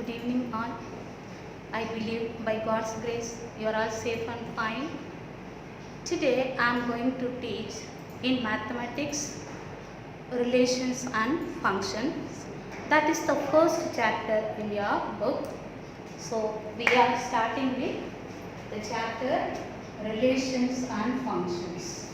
Good evening all. I believe by God's grace you are all safe and fine. Today I am going to teach in mathematics relations and functions. That is the first chapter in your book. So we are starting with the chapter relations and functions.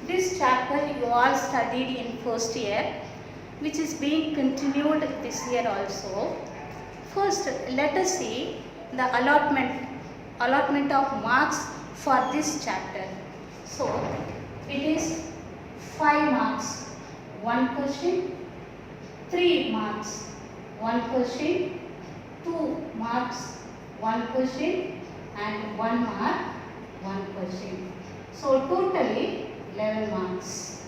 This chapter you all studied in first year, which is being continued this year also. First, let us see the allotment of marks for this chapter. So, it is 5 marks, 1 question, 3 marks, 1 question, 2 marks, 1 question, and 1 mark, 1 question. So, totally 11 marks.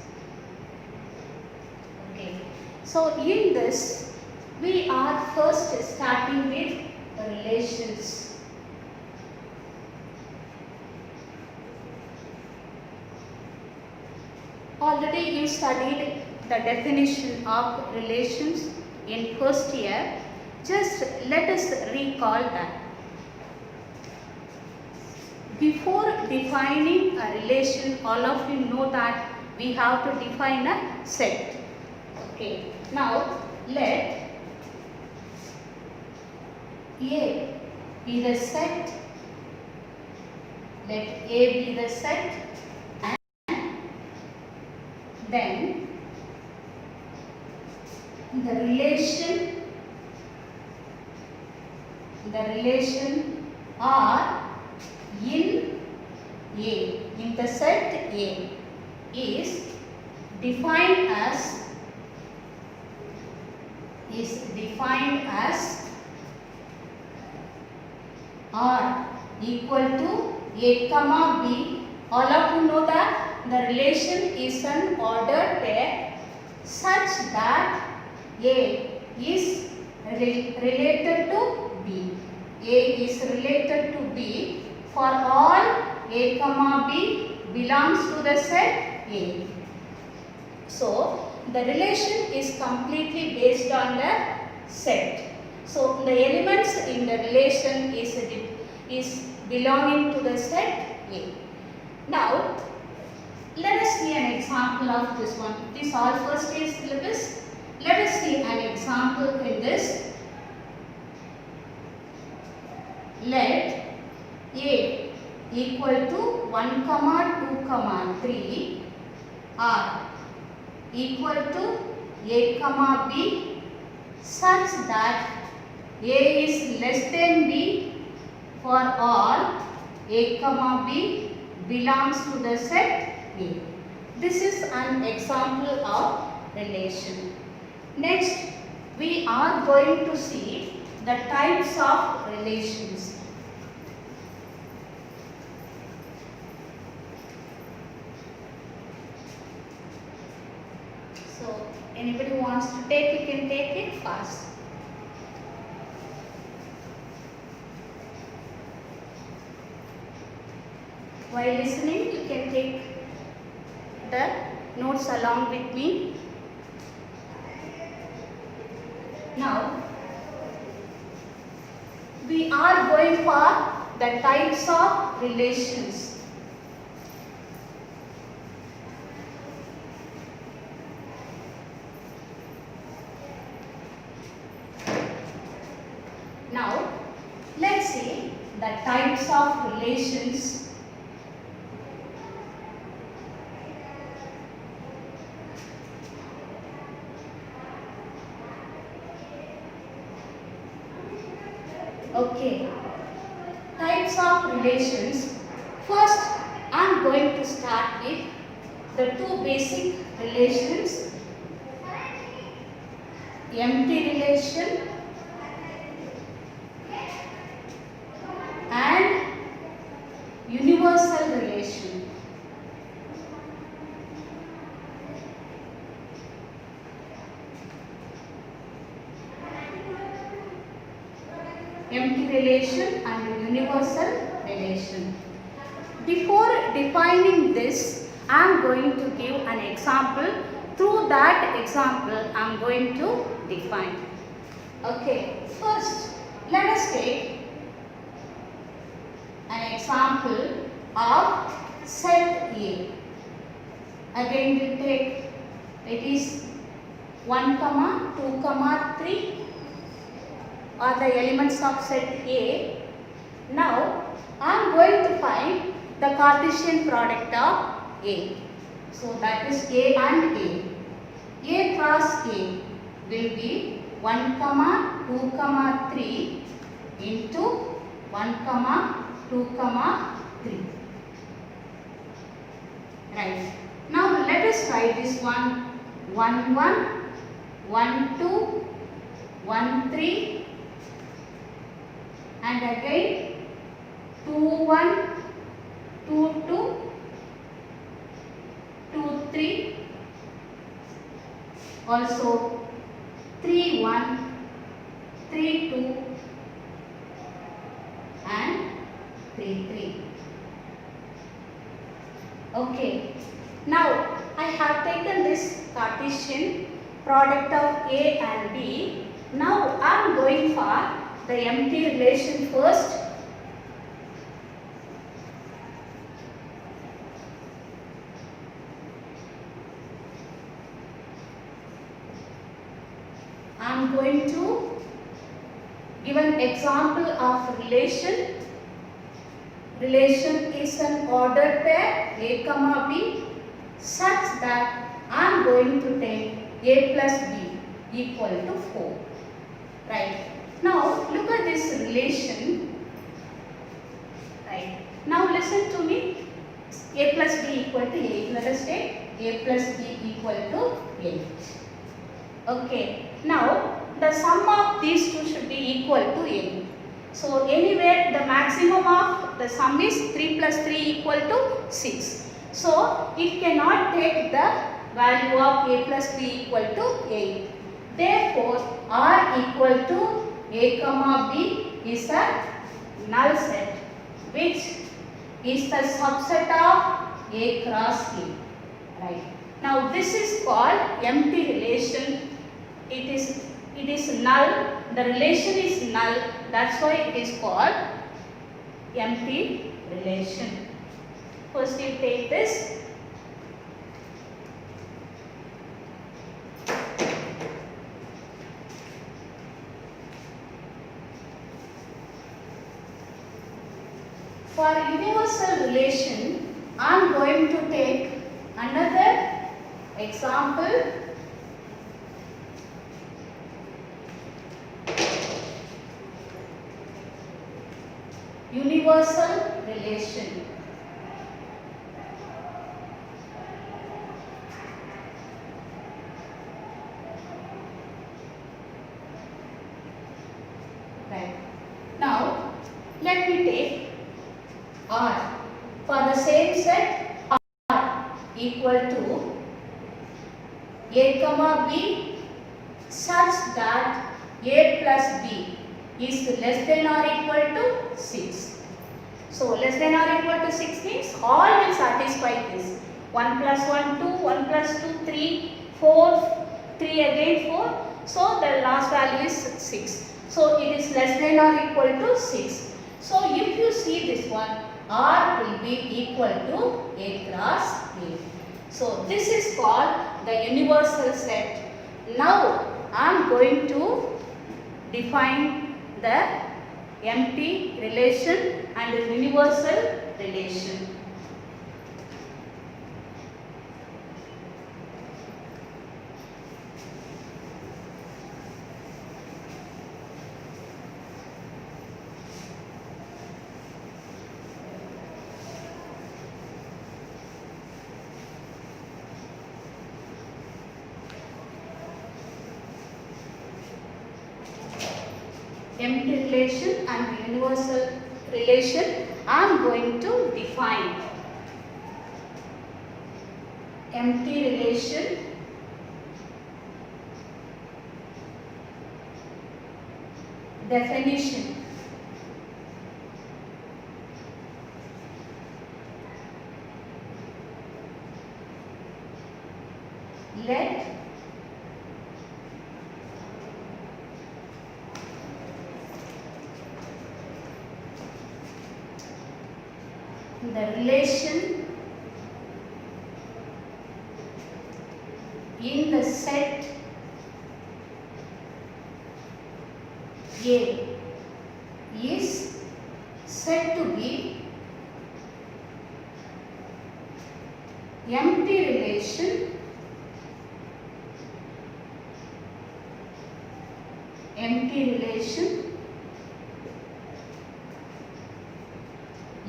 Okay. So in this we are first starting with relations. Already you studied the definition of relations in first year. Just let us recall that. Before defining a relation, all of you know that we have to define a set. Okay. Now, let A be the set. Let A be the set, and then the relation R in A, in the set A, is defined as R equal to A comma B. All of you know that the relation is an ordered pair such that A is related to B. A is related to B for all A comma B belongs to the set A. So, the relation is completely based on the set. So, the elements in the relation is belonging to the set A. Now, let us see an example of this one. This all first year syllabus. Let us see an example in this. Let A equal to 1, 2, 3 R equal to A comma B such that A is less than B for all A comma B belongs to the set A. This is an example of relation. Next, we are going to see the types of relations. So, anybody wants to take, you can take it fast. While listening, you can take the notes along with me. Now, we are going for the types of relations. Now, let's see the types of relations. Okay, types of relations. First, I am going to start with the two basic relations, empty relation and universal relation. empty relation and universal relation. Before defining this, I am going to give an example. Through that example, I am going to define. Okay, first let us take an example of set A. Again we take, it is 1, 2, 3 are the elements of set A. Now I am going to find the Cartesian product of A. So that is A and A. A cross A will be 1, 2, 3 into 1, 2, 3. Right. Now let us write this one. 1, 1, 2, 1, 3 and again 2, 1, 2, 2, 2, 3, also 3, 1, 3, 2 and 3, 3. Okay, now I have taken this Cartesian product of A and B. Now I am going for the empty relation first. I am going to give an example of relation. Relation is an ordered pair A comma B such that I am going to take A plus B equal to 4. Right. Now look at this relation. Right. Now listen to me. A plus B equal to 8. Let us take A plus B equal to 8. Okay. Now the sum of these two should be equal to 8. So anywhere the maximum of the sum is 3 plus 3 equal to 6. So it cannot take the value of A plus B equal to 8. Therefore R equal to A comma B is a null set which is the subset of A cross A. Right. Now this is called empty relation. It is null. The relation is null. That's why it is called empty relation. First you take this. For universal relation, I am going to take another example. Universal relation. Right. Now let me take R. For the same set, R equal to A comma B such that A plus B is less than or equal to 6. So less than or equal to 6 means all will satisfy this. 1 plus 1, 2, 1 plus 2, 3, 4, 3 again 4. So the last value is 6. So it is less than or equal to 6. So if you see this one, R will be equal to A cross A. So this is called the universal set. Now I am going to define the empty relation and the universal relation. Empty relation and the universal relation I am going to define. Empty relation definition. the relation in the set A is said to be empty relation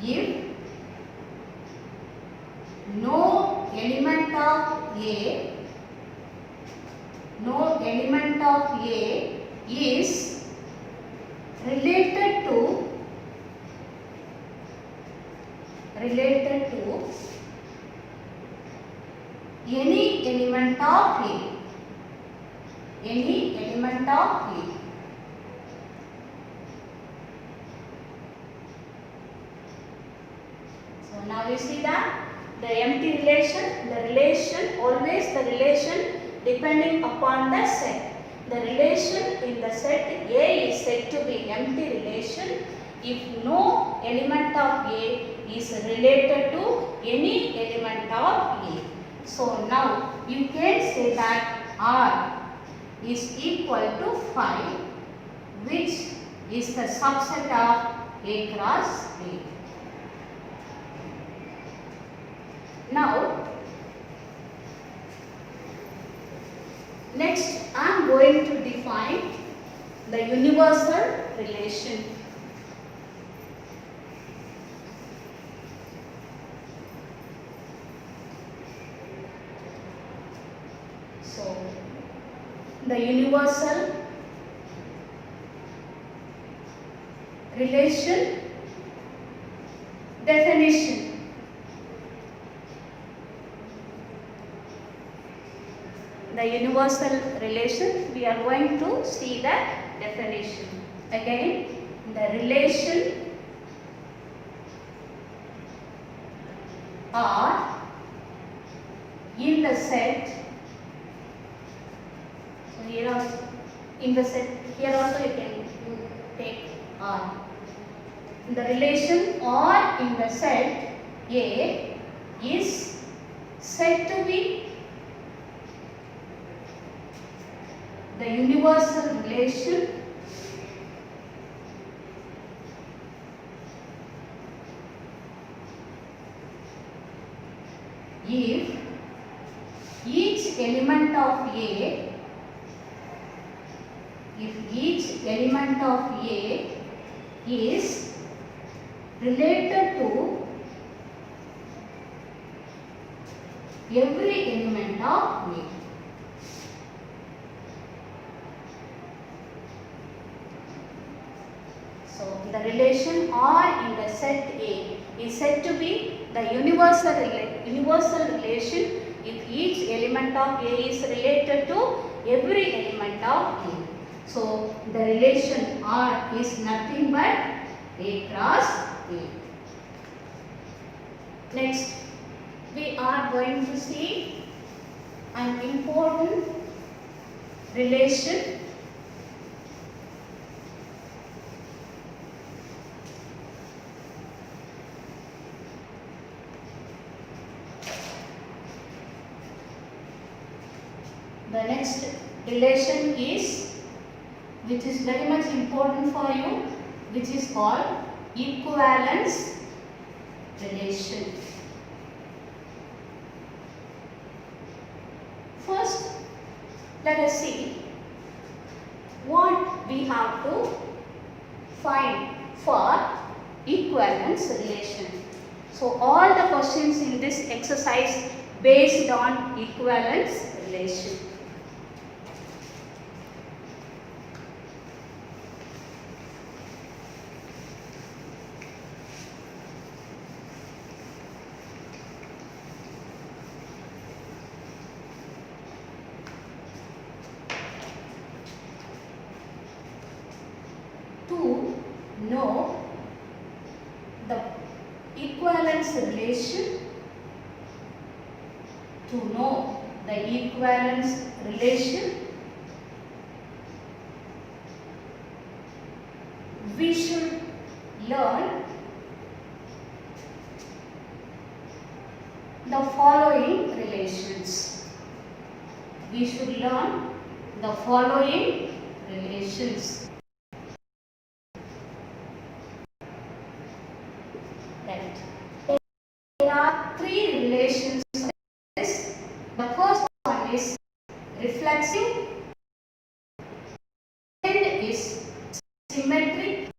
if no element of A is related to any element of A. So now you see that the empty relation, always the relation depending upon the set. The relation in the set A is said to be empty relation if no element of A is related to any element of A. So now you can say that R is equal to 5, which is the subset of A cross A. Now, next I am going to define the universal relation. So, the universal relation definition. The universal relation, we are going to see the definition. Again, the relation R in the set. So here also in the set, here also you can take R. The relation R in the set A is said to be the universal relation if each element of A is related to every element of A. So, the relation R in the set A is said to be the universal relation if each element of A is related to every element of A. So, the relation R is nothing but A cross A. Next, we are going to see an important relation The next relation is, which is very much important for you, which is called equivalence relation. First, let us see what we have to find for equivalence relation. So, all the questions in this exercise based on equivalence relation. To know the equivalence relation, we should learn the following relations. We should learn the following relations. Right. There are three relations. The first one is reflexive, second is symmetric,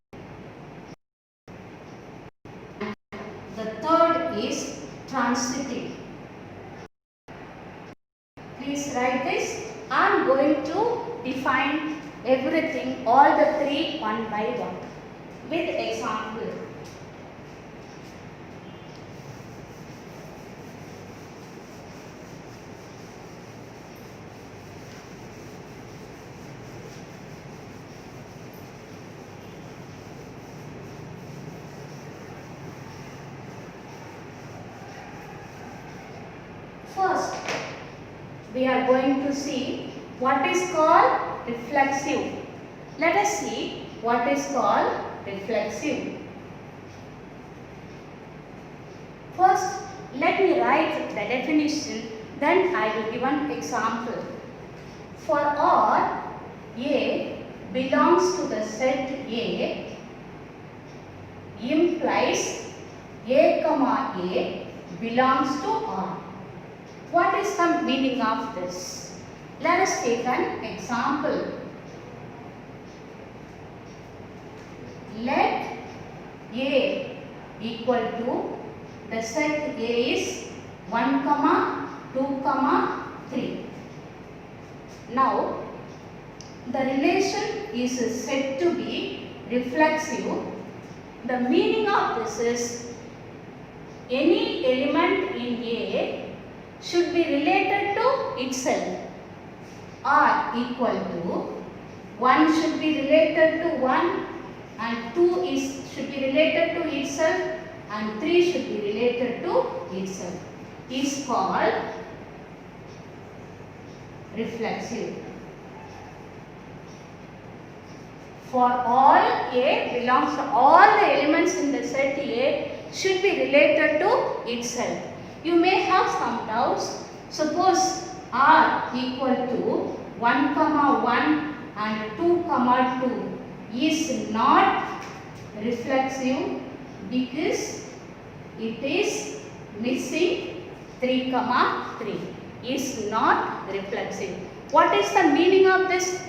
and the third is transitive. Please write this. I am going to define everything, all the three one by one with example. First, we are going to see what is called reflexive. Let us see what is called reflexive. First, let me write the definition, then I will give an example. For R, A belongs to the set A implies A comma A belongs to R. What is the meaning of this? Let us take an example. Let A equal to the set A is 1, 2, 3. Now, the relation is said to be reflexive. The meaning of this is any element in A should be related to itself. R equal to 1 should be related to 1 and 2 should be related to itself and 3 should be related to itself. Is called reflexive. For all A belongs to all the elements in the set A should be related to itself. You may have some doubts. Suppose R equal to 1, 1 and 2, 2 is not reflexive because it is missing 3, 3. Is not reflexive. What is the meaning of this?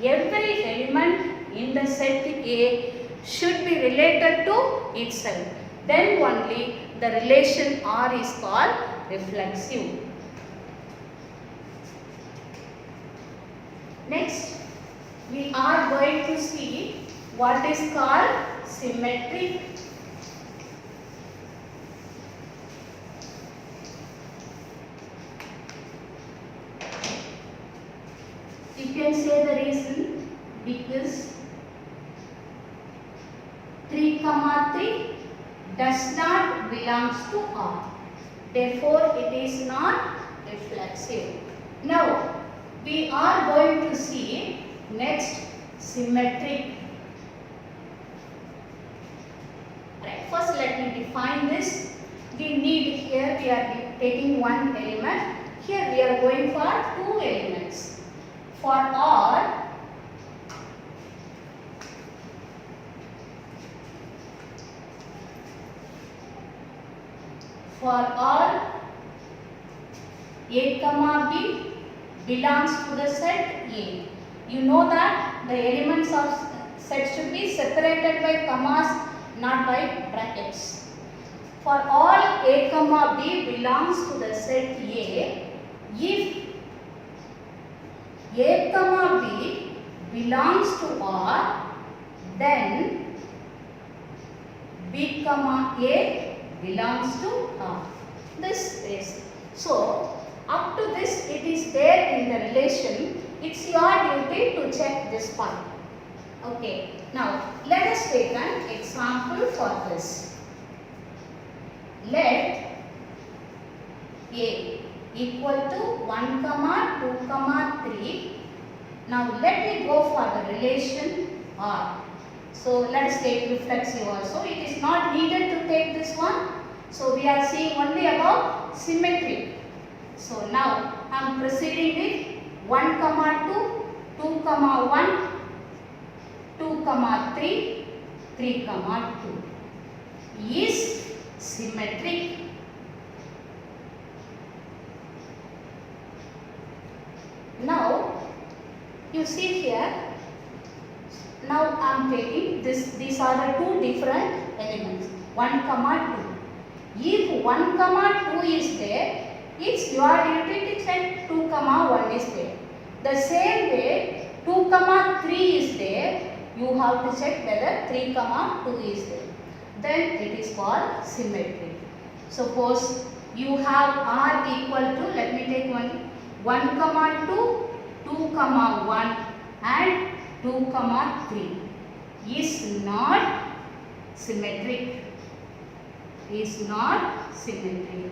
Every element in the set A should be related to itself. Then only the relation R is called reflexive. Next, we are going to see what is called symmetric. You can say the reason because 3, 3 does not belongs to R. Therefore, it is not reflexive. Now, we are going to see next symmetric. Right. First, let me define this. We need here, we are taking one element. Here, we are going for two elements. For R, A comma B belongs to the set A. You know that the elements of set should be separated by commas, not by brackets. For all A comma B belongs to the set A, if A comma B belongs to R, then B comma A belongs to R. This is so. Up to this, it is there in the relation. It's your duty to check this part. Okay. Now, let us take an example for this. Let A equal to 1, 2, 3. Now, let me go for the relation R. So, let us take reflexive also. It is not needed to take this one. So we are seeing only about symmetry. So now I am proceeding with 1 comma 2, 2 comma 1, 2 comma 3, 3 comma 2 is symmetric. Now you see here, now I am taking this, these are the two different elements, 1 comma 2. If 1 comma 2 is there, it's your duty to check 2 comma 1 is there. The same way 2 comma 3 is there, you have to check whether 3 comma 2 is there. Then it is called symmetry. Suppose you have R equal to, let me take 1 comma 2, 2 comma 1 and 2 comma 3 is not symmetric. Is not symmetric.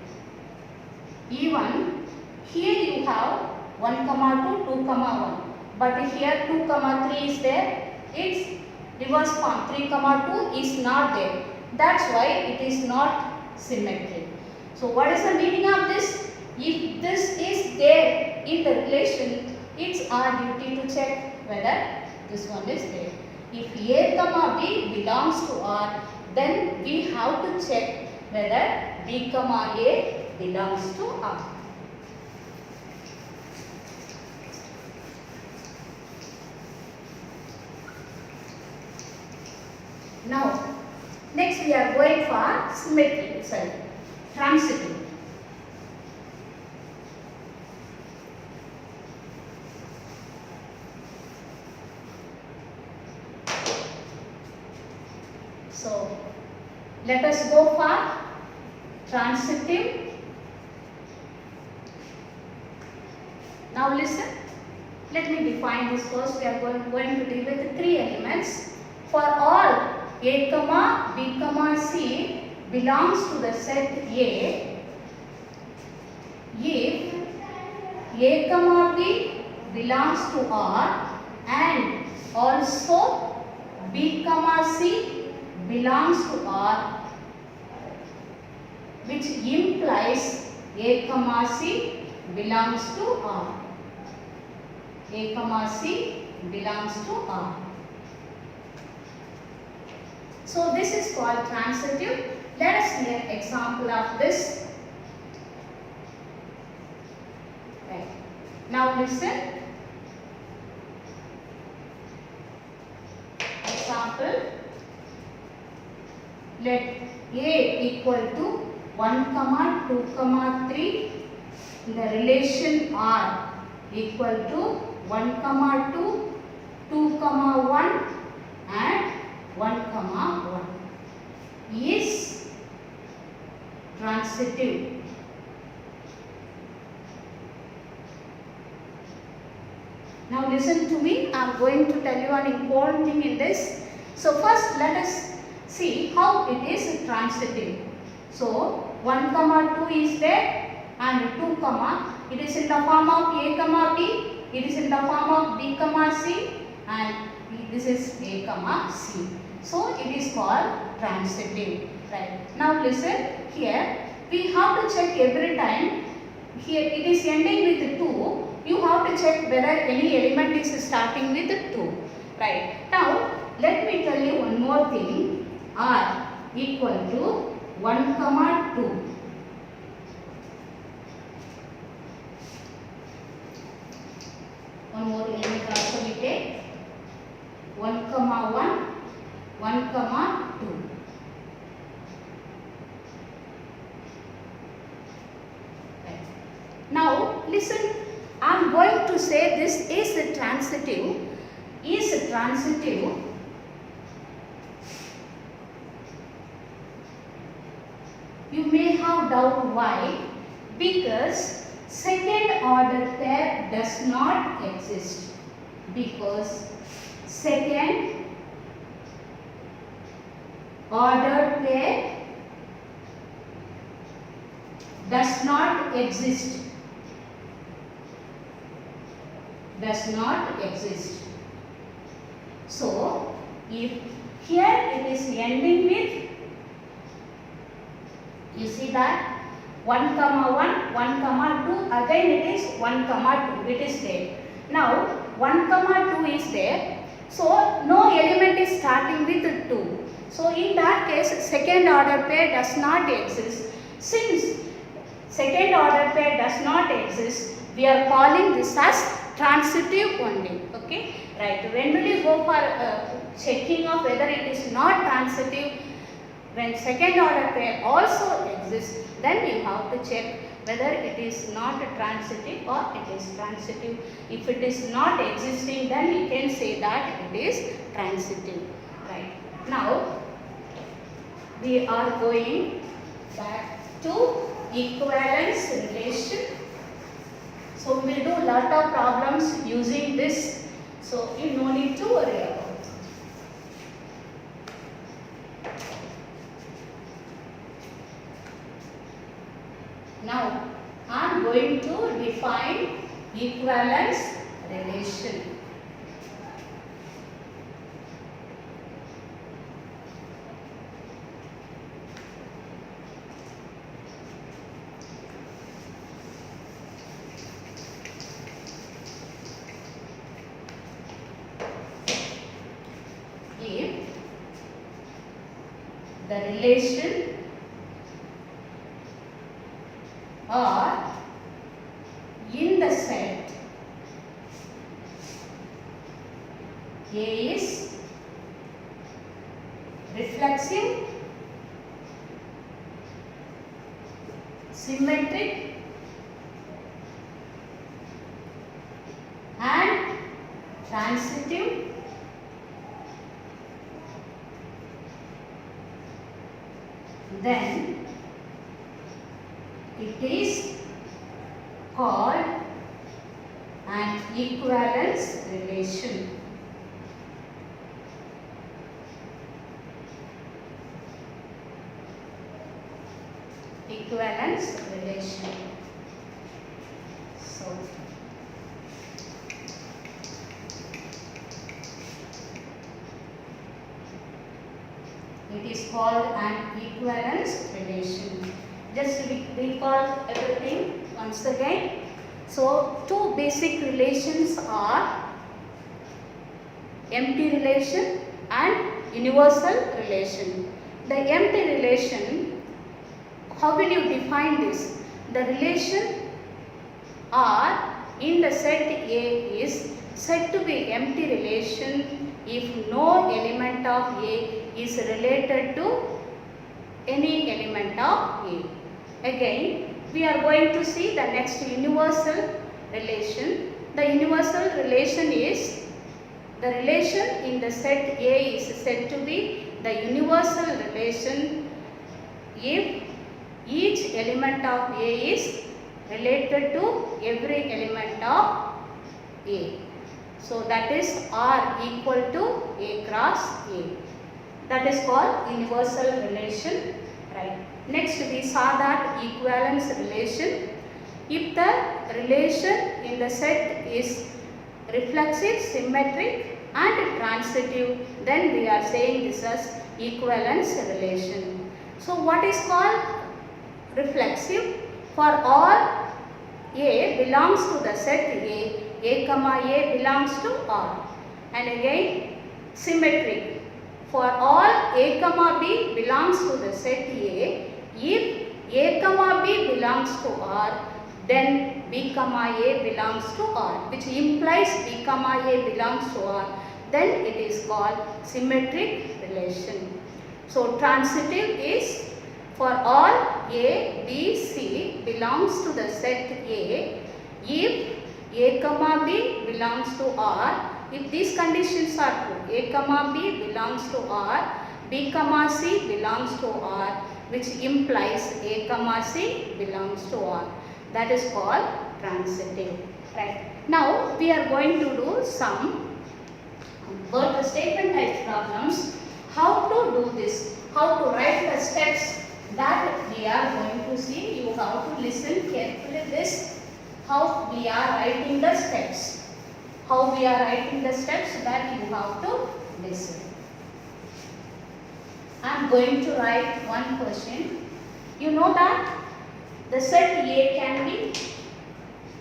Even here you have 1 comma 2, 2 comma 1. But here 2 comma 3 is there. Its reverse form 3 comma 2 is not there. That's why it is not symmetric. So what is the meaning of this? If this is there in the relation, it's our duty to check whether this one is there. If A comma B belongs to R, then we have to check whether B comma A belongs to R. Now, next we are going for symmetry, transitive. So, let us go for transitive. Now listen, let me define this first. We are going to deal with 3 elements. For all A comma B comma C belongs to the set A, if A comma B belongs to R and also B comma C belongs to R, which implies A comma C belongs to R. A comma C belongs to R. So this is called transitive. Let us see an example of this. Right. Now listen. Example. Let A equal to 1 comma 2 comma 3. The relation R equal to 1 comma 2, 2 comma 1 and 1 comma 1 is transitive. Now listen to me, I am going to tell you an important thing in this. So first let us see how it is transitive. So 1 comma 2 is there and 2 comma, it is in the form of A comma B, it is in the form of B comma C and this is A comma C. So it is called transitive. Right. Now listen, here we have to check every time. Here it is ending with 2. You have to check whether any element is starting with 2. Right. Now let me tell you one more thing. R equal to 1 comma 2. One more element also we take. 1 comma 1, 1 comma 2. Right. Now listen, I am going to say this is transitive. Is transitive. You may have doubt why. Because second order pair does not exist. Because second order pair does not exist. Does not exist. So, if here it is ending with You see that 1 comma 1, 1 comma 2, again it is 1 comma 2, it is there. Now 1 comma 2 is there, so no element is starting with 2. So in that case second order pair does not exist. Since second order pair does not exist, we are calling this as transitive only. Okay, right. When will you go for checking of whether it is not transitive? When second order pair also exists, then you have to check whether it is not transitive or it is transitive. If it is not existing, then you can say that it is transitive. Right. Now we are going back to equivalence relation. So we will do lot of problems using this. So you no need to worry about. Now I am going to define equivalence relation. If the relation are in the set A is reflexive, symmetric and transitive, then it is called an equivalence relation. Equivalence relation. So it is called an equivalence relation. Just recall everything once again. So two basic relations are empty relation and universal relation. The empty relation, how will you define this? The relation R in the set A is said to be empty relation if no element of A is related to any element of A. Again, we are going to see the next universal relation. The universal relation is the relation in the set A is said to be the universal relation if each element of A is related to every element of A. So that is R equal to A cross A. That is called universal relation. Right. Next we saw that equivalence relation. If the relation in the set is reflexive, symmetric and transitive, then we are saying this as equivalence relation. So what is called reflexive? For all A belongs to the set A comma A belongs to R. And again symmetric. For all A comma B belongs to the set A, if A comma B belongs to R, then B comma A belongs to R, which implies B comma A belongs to R, then it is called symmetric relation. So transitive is for all A, B, C belongs to the set A, if A comma B belongs to R, if these conditions are true, A comma B belongs to R, B comma C belongs to R, which implies A comma C belongs to R. That is called transitive. Right. Now we are going to do some word statement type problems. How to do this? How to write the steps, that we are going to see. You have to listen carefully this. How we are writing the steps. How we are writing the steps, that you have to listen. I am going to write one question. You know that the set A can be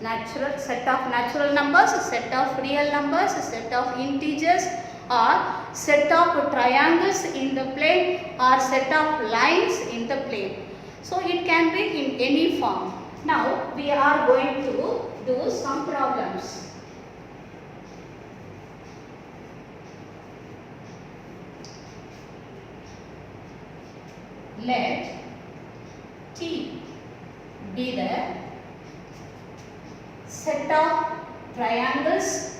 natural set of natural numbers, a set of real numbers, a set of integers, or set of triangles in the plane, or set of lines in the plane. So it can be in any form. Now we are going to do some problems. Let T be the set of triangles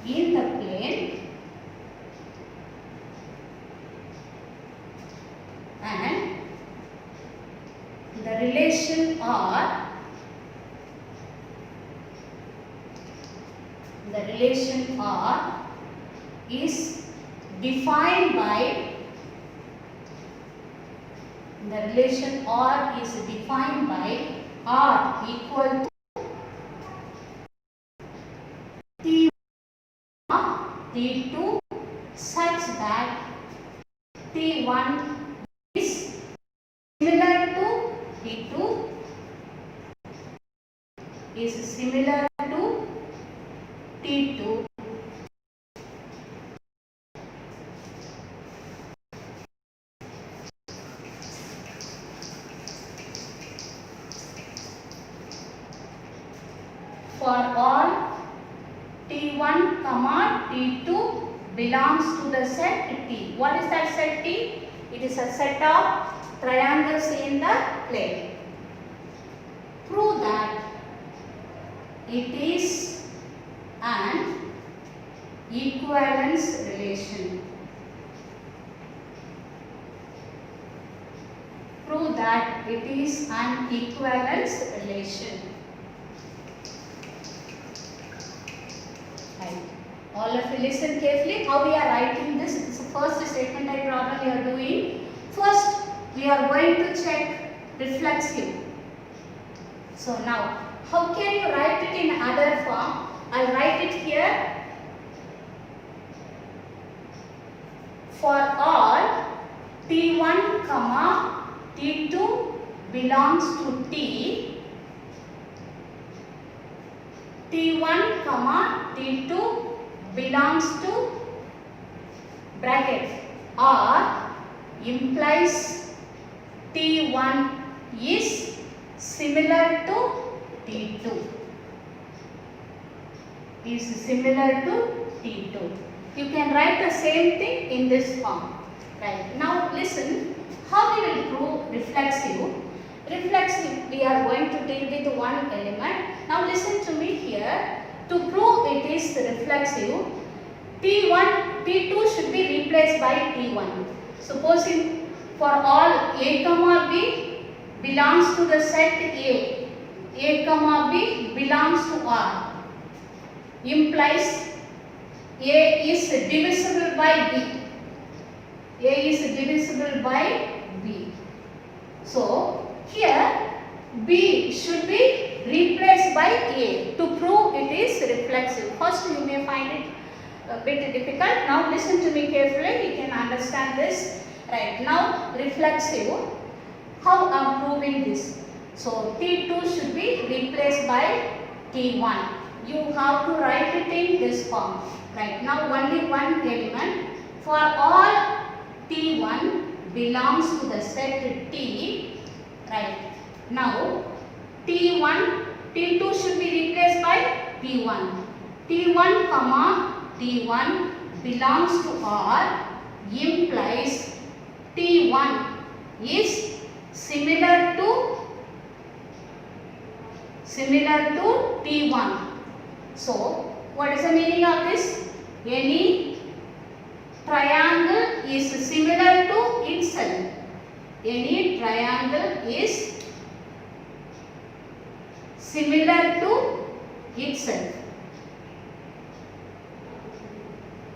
in the plane and the relation R is defined by R equal to T2 such that T1 is similar to T2 is similar to T2 for all T1 comma T2 belongs to the set T. What is that set T? It is a set of triangles in the plane. Prove that it is an equivalence relation. Prove that it is an equivalence relation. All of you listen carefully how we are writing this. This is the first statement type problem we are doing. First, we are going to check reflexive. So now, how can you write it in other form? I'll write it here. For all T1 comma T2 belongs to T, T1 comma T2 belongs to bracket R implies T1 is similar to T2. You can write the same thing in this form. Right. Now listen how we will prove reflexive. Reflexive we are going to deal with one element. Now listen to me here. To prove it is reflexive, T2 should be replaced by T1. Supposing for all A comma B belongs to the set A comma B belongs to R, implies A is divisible by B. So here B should be replaced by A to prove it is reflexive. First you may find it a bit difficult. Now listen to me carefully, you can understand this. Right, now reflexive, how I am proving this? So T2 should be replaced by T1. You have to write it in this form. Right, now only one element. For all T1 belongs to the set T. Right, now T2 should be replaced by T1. T1 comma T1 belongs to R implies T1 is similar to T1. So what is the meaning of this? Any triangle is similar to itself. Any triangle is similar to itself.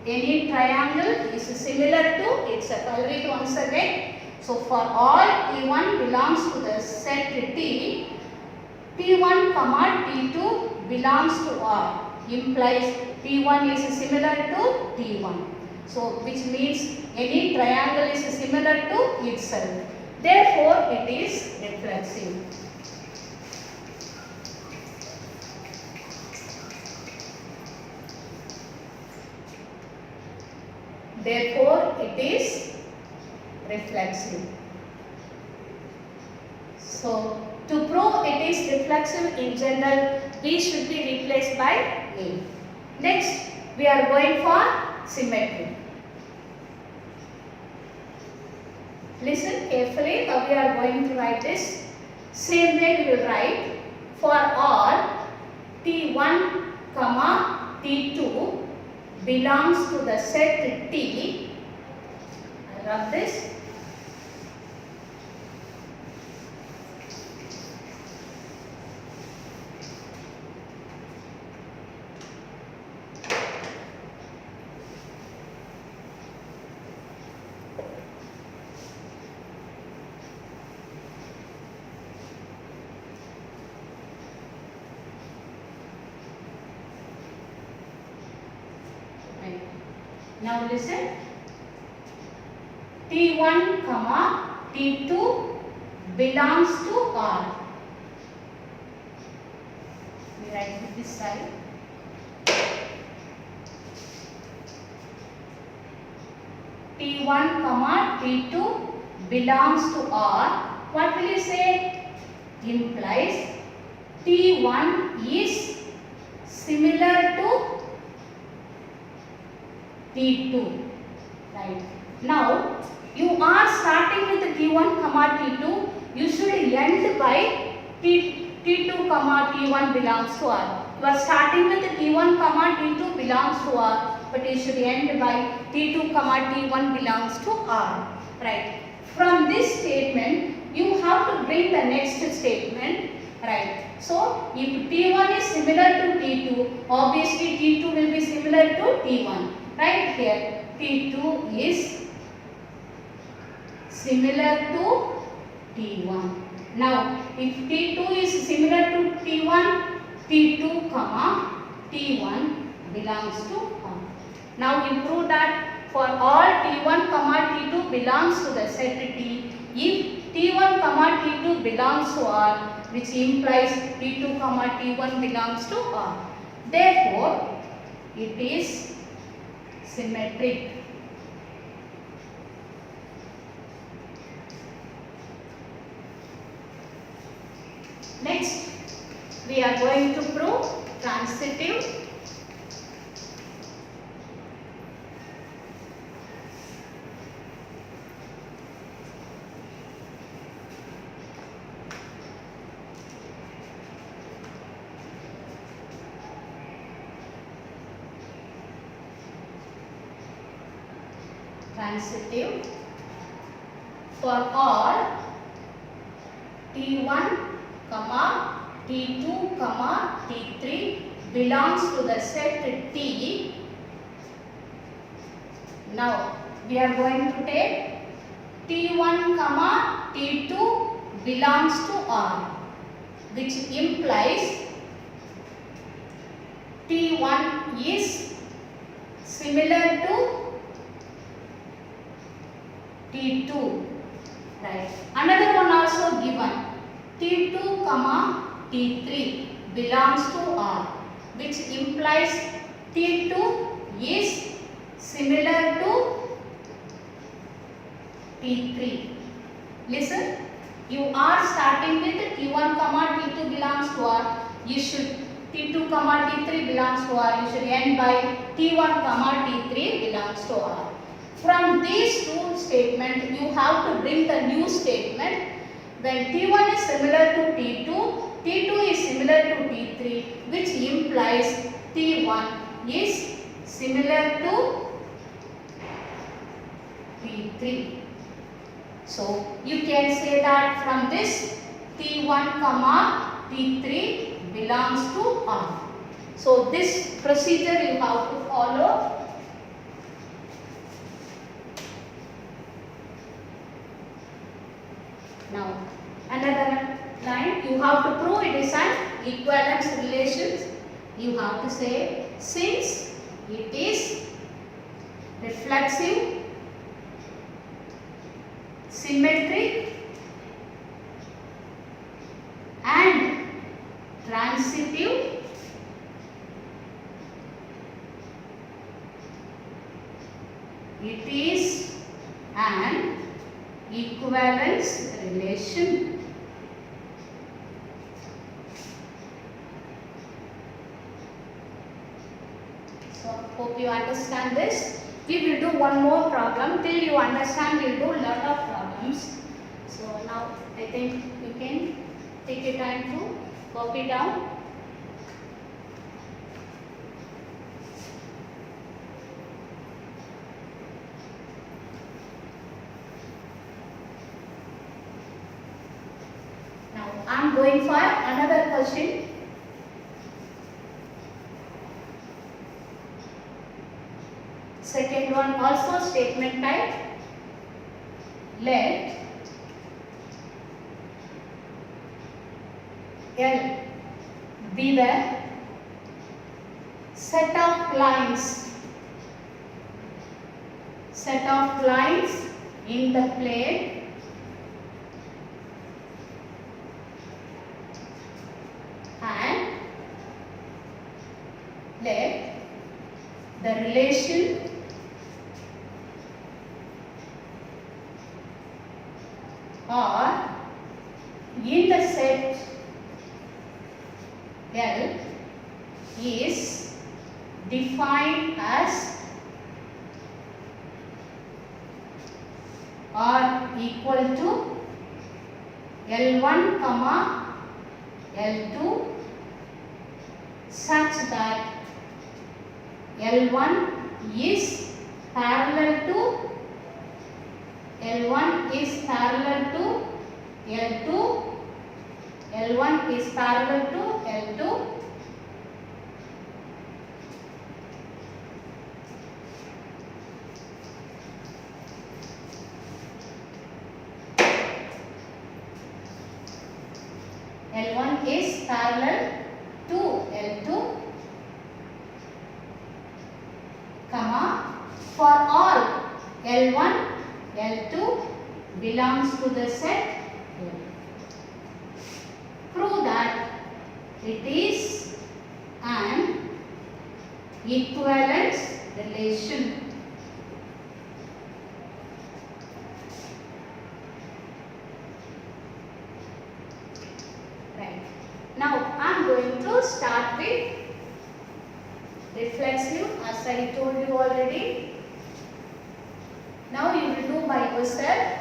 Any triangle is similar to itself. I will read once again. So for all T1 belongs to the set T, T1 comma T2 belongs to R. implies T1 is similar to T1. So which means any triangle is similar to itself. Therefore it is reflexive. Therefore it is reflexive. So to prove it is reflexive in general, B should be replaced by A. Next, we are going for symmetry. Listen carefully how we are going to write this. Same way we will write for all T1, T2 belongs to the set T. I rub this. Now listen, T1, T2 belongs to R. We write it this side. T1, T2 belongs to R. What will you say? Implies T1 is similar to T2, right? Now, you are starting with T1, T2. You should end by T2, T1 belongs to R. You are starting with T1, T2 belongs to R, but you should end by T2, T1 belongs to R, right? From this statement, you have to bring the next statement, right? So, if T1 is similar to T2, obviously T2 will be similar to T1. Right here, T2 is similar to T1. Now, if T2 is similar to T1, T2, T1 belongs to R. Now, you prove that for all T1, T2 belongs to the set T. If T1, T2 belongs to R, which implies T2, T1 belongs to R. Therefore, it is symmetric. Next, we are going to prove transitive. Transitive for all T1, T2, T3 belongs to the set T. Now, we are going to take T1, T2 belongs to R, which implies T1 is similar to T2, right? Another one also given, T2, T3 belongs to R, which implies T2 is similar to T3. Listen, you are starting with T1, T2 belongs to R. You should T2, T3 belongs to R. You should end by T1, T3 belongs to R. From these two statements, you have to bring the new statement. When T1 is similar to T2, T2 is similar to T3, which implies T1 is similar to T3. So, you can say that from this T1, T3 belongs to R. So, this procedure you have to follow. Now, another line, you have to prove it is an equivalence relation. you have to say since it is reflexive, symmetric and transitive, it is an equivalence relation. So hope you understand this. We will do one more problem. Till you understand, we will do lot of problems. So now I think you can take your time to copy down. Now I am going for another question. Second one also statement type. Let L be the set of lines in the plane and let the relation or in the set L is defined as or equal to L1 comma L2 such that L1 is parallel to L1 is parallel to L2, L1 is parallel to L2, L1 is parallel to L2, comma, for all L1, L2 belongs to the set L. Prove that it is an equivalence relation. Right. Now I am going to start with reflexive as I told you already. Now you will do by yourself.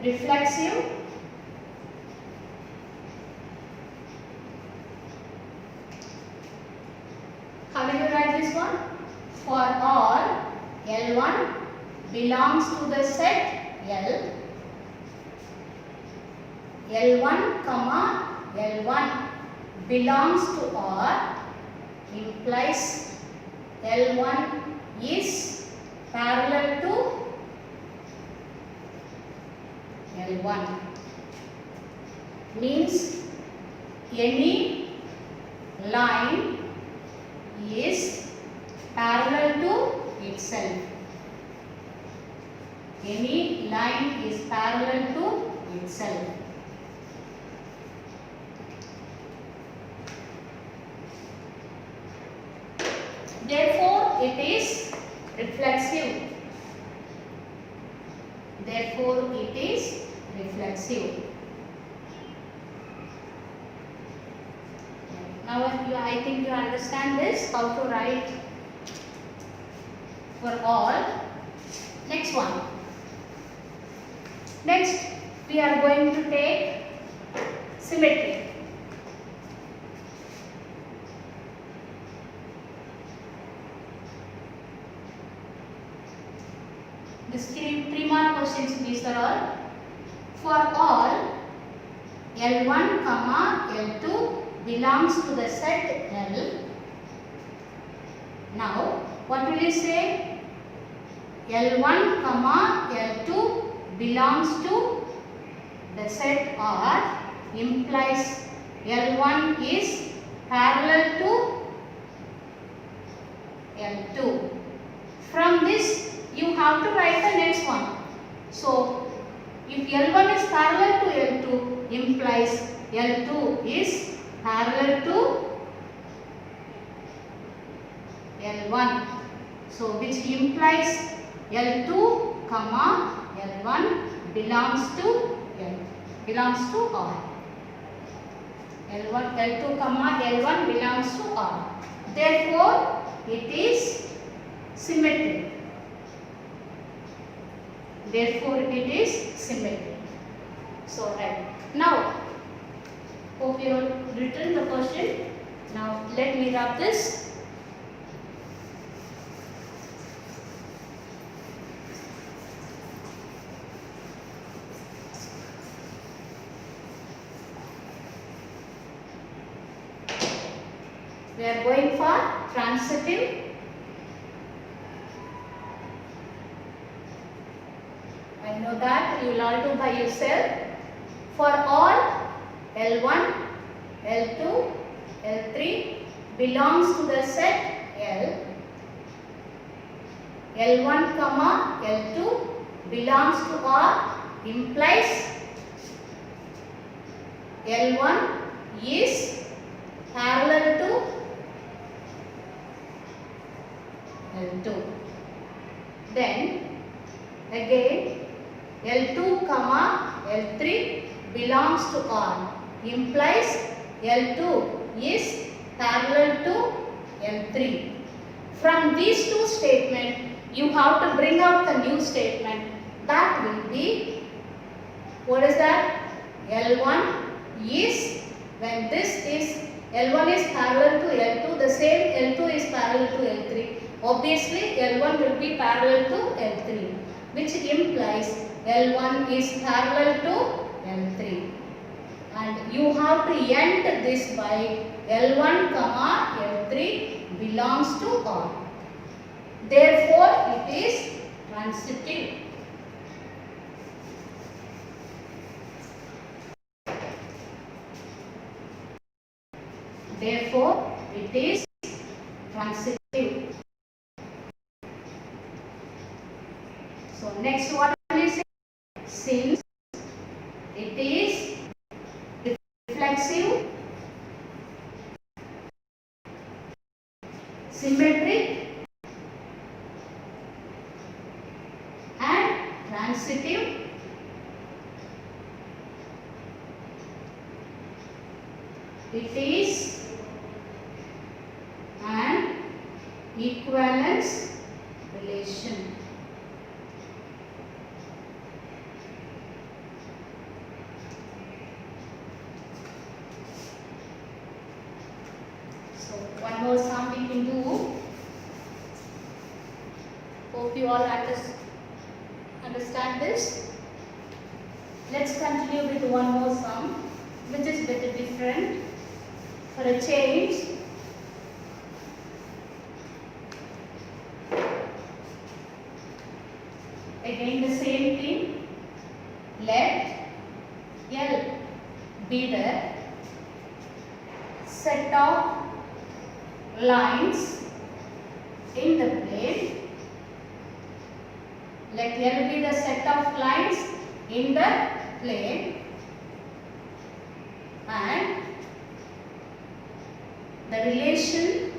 Reflexive, how will you write this one? For all L1 belongs to the set L, L1 comma L1 belongs to R implies L1 is parallel to L1 means any line is parallel to itself. Any line is parallel to itself. Therefore, it is reflexive. Therefore, it is reflexive. Now, I think you understand this, how to write for all. Next one. Next, we are going to take symmetry. These three more questions these are all. For all L1 comma L2 belongs to the set L. Now what will you say? L1 comma L2 belongs to the set R implies L1 is parallel to L2. From this you have to write the next one. So if L1 is parallel to L2 implies L2 is parallel to L1. So which implies L2 comma L1 belongs to R. L2 comma L1 belongs to R. Therefore it is symmetric. So right. Now hope you have written the question. Now let me wrap this. We are going for transitive. I know that you will all do by yourself. For all L1, L2, L3 belongs to the set L. L1 comma L2 belongs to R implies L1 is parallel to L2. Then again L2 comma L3 belongs to R implies L2 is parallel to L3. From these two statements you have to bring out the new statement. That will be, what is that? L1 is, when this is L1 is parallel to L2, the same L2 is parallel to L3. Obviously L1 will be parallel to L3, which implies L1 is parallel to L3. And you have to end this by L1 comma L3 belongs to R. Therefore it is transitive. Therefore it is transitive. So next what is it? Since it is reflexive, symmetric and transitive, it is an equivalence relation. So one more sum we can do. Hope you all understand this. Let's continue with one more sum, which is a bit different. For a change, again the same thing. Let L be the set of lines in the plane. Let L be the set of lines in the plane, and the relation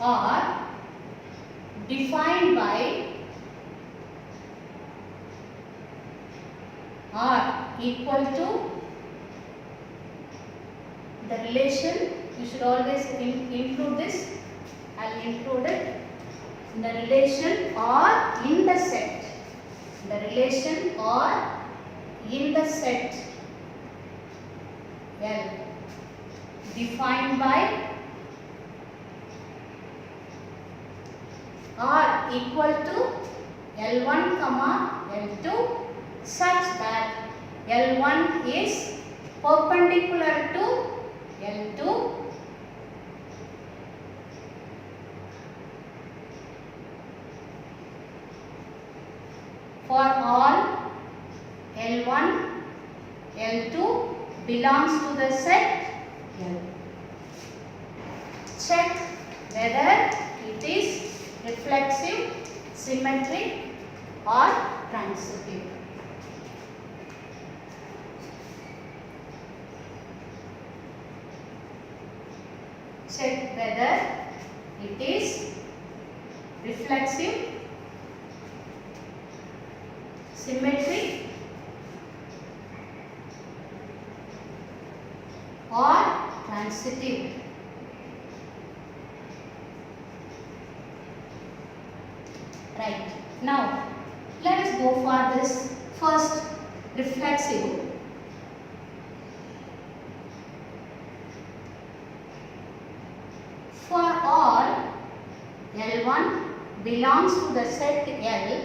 are defined by R equal to the relation. You should always include this. I will include it. The relation or in the set. The relation or in the set L defined by R equal to L1 comma L2 such that L1 is perpendicular to L2 for all L1, L2 belongs to the set L. Check whether it is reflexive, symmetric or transitive. Check whether it is reflexive, symmetric or transitive. Right. Now, let us go for this first reflexive. For all L1 belongs to the set L,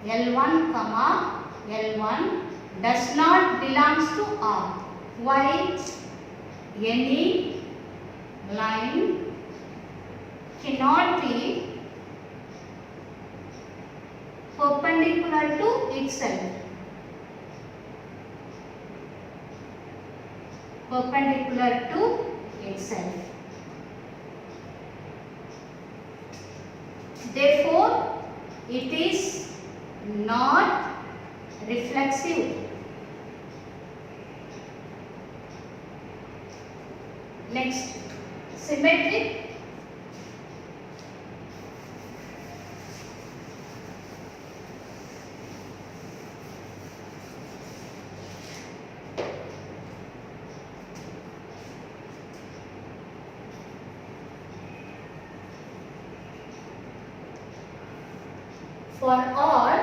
L1 comma L1 does not belongs to R. Why? Any line cannot be perpendicular to itself. Perpendicular to itself. Therefore, it is not reflexive. Next, symmetric. For all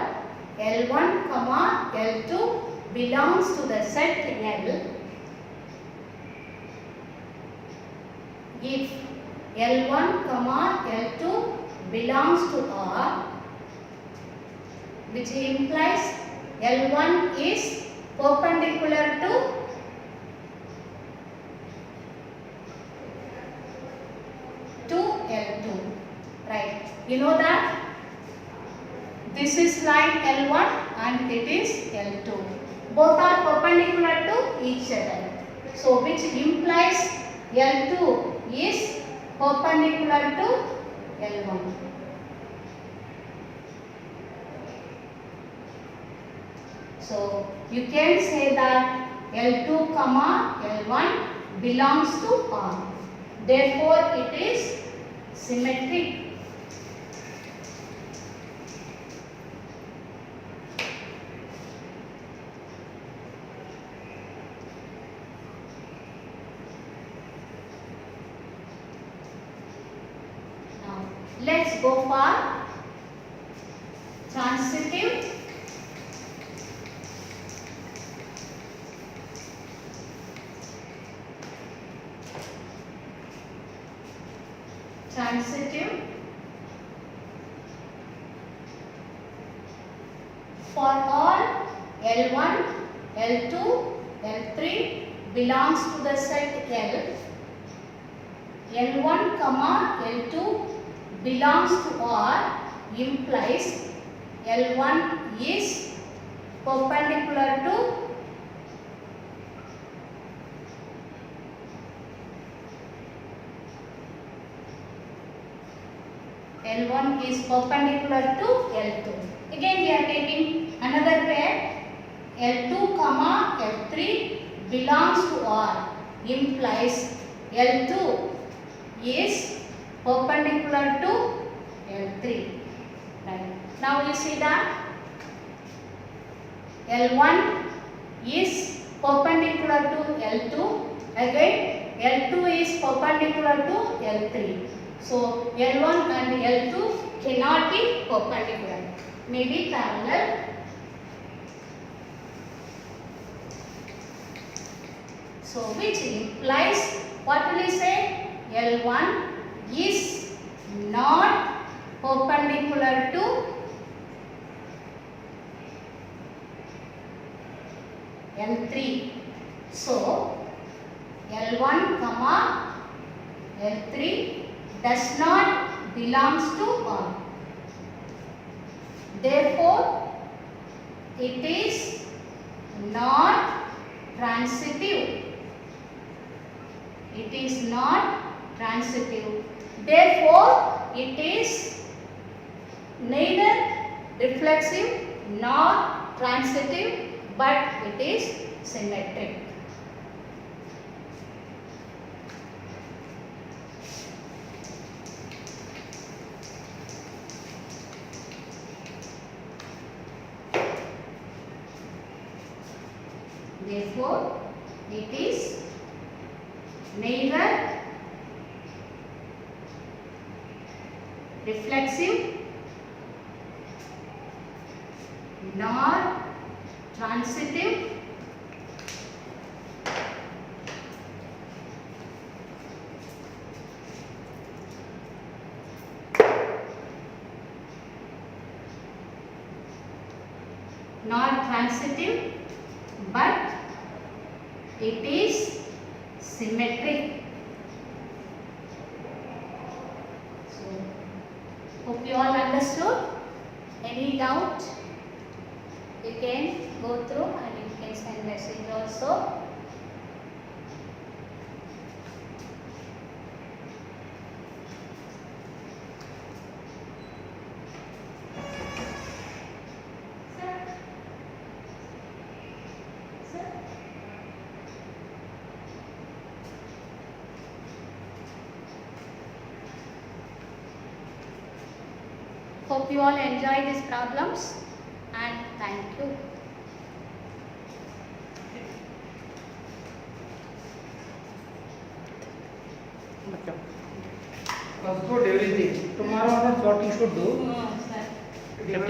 L1 comma L2 belongs to the set L, if L1 comma L2 belongs to R, which implies L1 is perpendicular to L2. Right. You know that this is line L1 and it is L2. Both are perpendicular to each other. So, which implies L2 is perpendicular to L1. So, you can say that L2 comma L1 belongs to R. Therefore, it is symmetric. Now, let's go for transitive. Transitive. For all L1, L2, L3 belongs to the set L, L1 comma L2 belongs to R implies L1 is perpendicular to L1 is perpendicular to L2. Again we are taking another pair. L2 comma L3 belongs to R implies L2 is perpendicular to L3. Right. Now you see that L1 is perpendicular to L2. Again L2 is perpendicular to L3. So, L1 and L2 cannot be perpendicular, may be parallel. So, which implies, what will we say? L1 is not perpendicular to L3. So, L1 comma L3 does not belongs to R. Therefore, it is not transitive. It is not transitive. Therefore, it is neither reflexive nor transitive, but it is symmetric. Therefore, it is neither reflexive nor transitive, but it is symmetric. So, hope you all understood. Any doubt? You can go through and you can send message also. Hope you all enjoy these problems and thank you. First put everything. Tomorrow onwards what you should do? Sir.